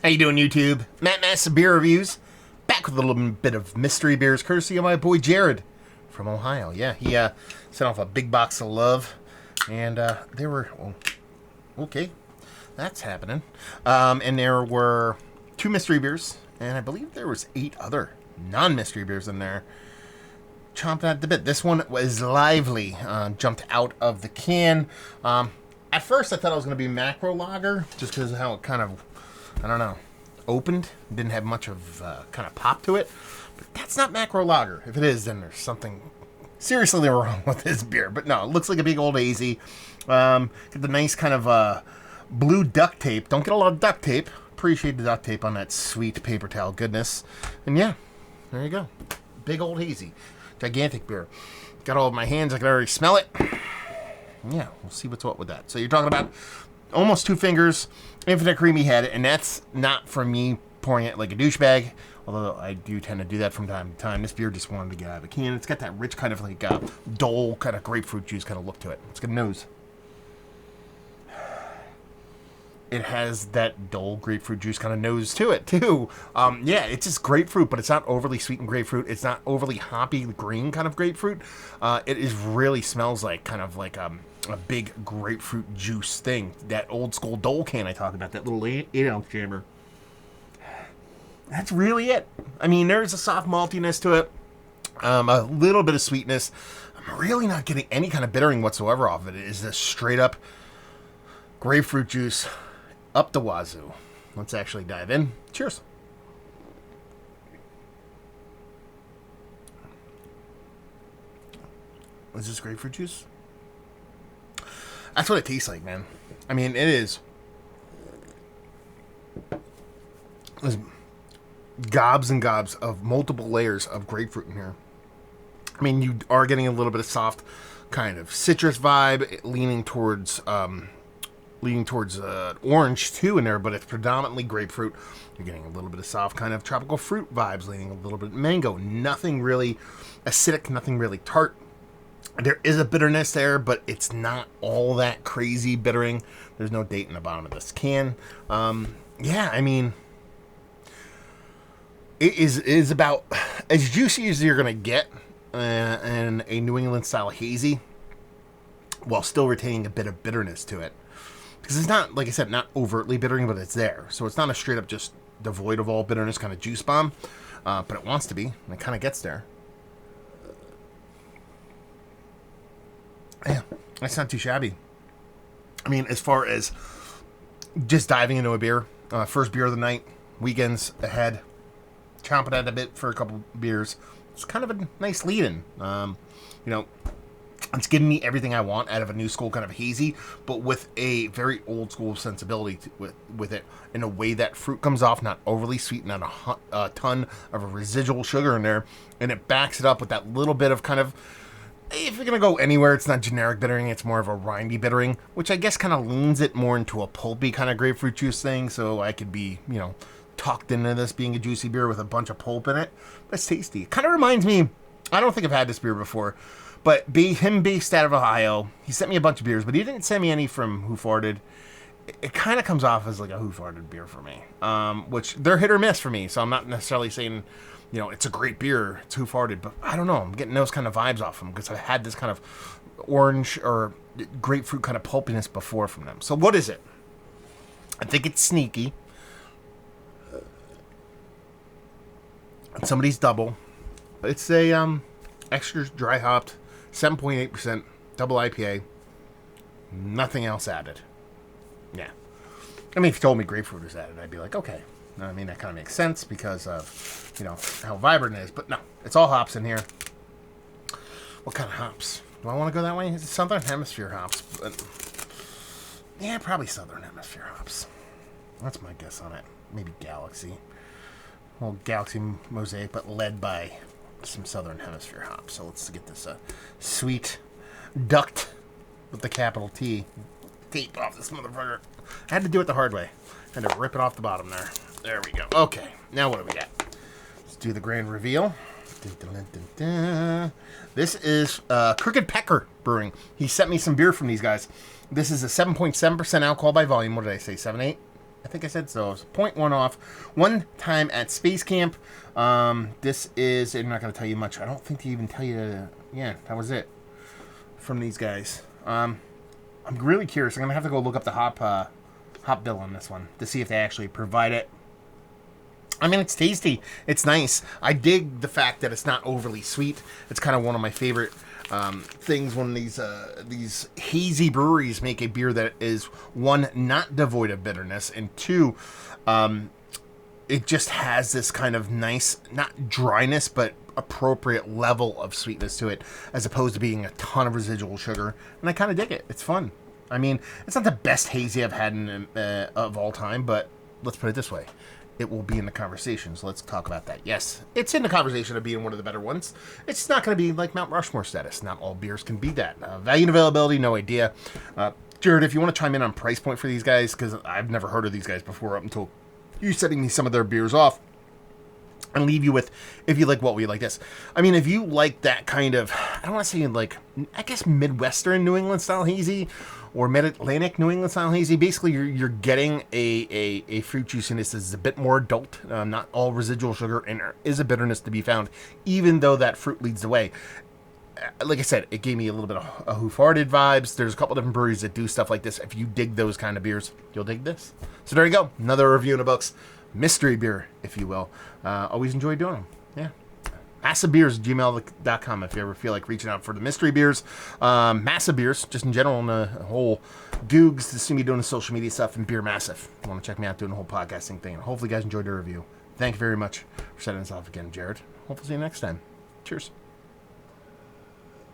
How you doing, YouTube? Matt Massa Beer Reviews. Back with a little bit of mystery beers, courtesy of my boy Jared from Ohio. Yeah, he sent off a big box of love, and there were... Well, okay, that's happening. And there were 2 mystery beers, and I believe there was 8 other non-mystery beers in there. Chomping at the bit. This one was lively. Jumped out of the can. At first, I thought it was going to be macro lager, just because of how it kind of... I don't know, opened, didn't have much of kind of pop to it, but that's not macro lager. If it is, then there's something seriously wrong with this beer. But no, it looks like a big old hazy. Get the nice kind of blue duct tape. Don't get a lot of duct tape. Appreciate the duct tape on that sweet paper towel goodness. And yeah, there you go. Big old hazy. Gigantic beer. Got all of my hands, I can already smell it. Yeah, we'll see what's what with that. So you're talking about almost 2 fingers, infinite creamy head, and that's not from me pouring it like a douchebag, although I do tend to do that from time to time. This beer just wanted to get out of the can. It's got that rich kind of like dull kind of grapefruit juice kind of look to it. It's got a nose. It has that dull grapefruit juice kind of nose to it, too. Yeah, it's just grapefruit, but it's not overly sweetened grapefruit. It's not overly hoppy green kind of grapefruit. It is really smells like kind of like a big grapefruit juice thing. That old school Dole can I talk about, that little 8-ounce chamber. That's really it. I mean, there's a soft maltiness to it. A little bit of sweetness. I'm really not getting any kind of bittering whatsoever off of it. It is this straight up grapefruit juice up the wazoo. Let's actually dive in. Cheers. Is this grapefruit juice? That's what it tastes like, man. I mean, it is. There's gobs and gobs of multiple layers of grapefruit in here. I mean, you are getting a little bit of soft kind of citrus vibe, leaning towards orange too in there, but it's predominantly grapefruit. You're getting a little bit of soft kind of tropical fruit vibes, leaning a little bit mango. Nothing really acidic, nothing really tart. There is a bitterness there, but it's not all that crazy bittering. There's no date in the bottom of this can. Yeah, I mean, it is about as juicy as you're going to get in a New England style hazy, while still retaining a bit of bitterness to it. Because it's not, like I said, not overtly bittering, but it's there. So it's not a straight up just devoid of all bitterness kind of juice bomb, but it wants to be, and it kind of gets there. Yeah, that's not too shabby. I mean, as far as just diving into a beer, first beer of the night, weekends ahead, chomping at a bit for a couple beers, it's kind of a nice lead-in. It's giving me everything I want out of a new school kind of hazy, but with a very old school sensibility with it, in a way that fruit comes off, not overly sweet, not a ton of a residual sugar in there, and it backs it up with that little bit of kind of, if you're going to go anywhere, it's not generic bittering, it's more of a rindy bittering, which I guess kind of leans it more into a pulpy kind of grapefruit juice thing, so I could be, talked into this being a juicy beer with a bunch of pulp in it. But it's tasty. It kind of reminds me, I don't think I've had this beer before, but him based out of Ohio, he sent me a bunch of beers, but he didn't send me any from Who Farted. It kind of comes off as like a Who Farted beer for me, which they're hit or miss for me, so I'm not necessarily saying, it's a great beer, it's Who Farted, but I don't know, I'm getting those kind of vibes off them, because I've had this kind of orange or grapefruit kind of pulpiness before from them. So what is it? I think it's sneaky. Somebody's double. It's a extra dry hopped, 7.8% double IPA. Nothing else added. Yeah. I mean, if you told me grapefruit was added, I'd be like, okay. I mean, that kind of makes sense because of, how vibrant it is. But no, it's all hops in here. What kind of hops? Do I want to go that way? Is it Southern Hemisphere hops? But yeah, probably Southern Hemisphere hops. That's my guess on it. Maybe Galaxy. Well, Galaxy Mosaic, but led by some Southern Hemisphere hops. So let's get this sweet duct with the capital T tape off this motherfucker. I had to do it the hard way. I had to rip it off the bottom there. There we go. Okay, now what do we got? Let's do the grand reveal. This is Crooked Pecker Brewing. He sent me some beer from these guys. This is a 7.7% alcohol by volume. What did I say? 7.8? I think I said so. It's 0.1 off. One time at Space Camp. This is, I'm not going to tell you much. I don't think they even tell you. Yeah, that was it from these guys. I'm really curious. I'm going to have to go look up the hop bill on this one to see if they actually provide it. I mean, it's tasty. It's nice. I dig the fact that it's not overly sweet. It's kind of one of my favorite things when these hazy breweries make a beer that is, one, not devoid of bitterness, and two, it just has this kind of nice, not dryness, but appropriate level of sweetness to it, as opposed to being a ton of residual sugar. And I kind of dig it. It's fun. I mean, it's not the best hazy I've had of all time, but let's put it this way. It will be in the conversation, so let's talk about that. Yes, it's in the conversation of being one of the better ones. It's not going to be like Mount Rushmore status. Not all beers can be that. Value and availability, no idea. Jared, if you want to chime in on price point for these guys, because I've never heard of these guys before up until you setting me some of their beers off, and leave you with, if you like what we like this. I mean, if you like that kind of, I don't want to say like, I guess Midwestern New England style hazy, or Mid-Atlantic New England style hazy, basically you're getting a fruit juiciness that's a bit more adult, not all residual sugar, and there is a bitterness to be found, even though that fruit leads the way. Like I said, it gave me a little bit of Who Farted vibes. There's a couple different breweries that do stuff like this. If you dig those kind of beers, you'll dig this. So there you go. Another review in the books. Mystery beer, if you will. Always enjoy doing them. Yeah. MassiveBeers@gmail.com if you ever feel like reaching out for the mystery beers. Massive Beers, just in general, in the whole Googs to see me doing the social media stuff, and Beer Massive. You want to check me out doing the whole podcasting thing. And hopefully you guys enjoyed the review. Thank you very much for setting us off again, Jared. Hopefully see you next time. Cheers.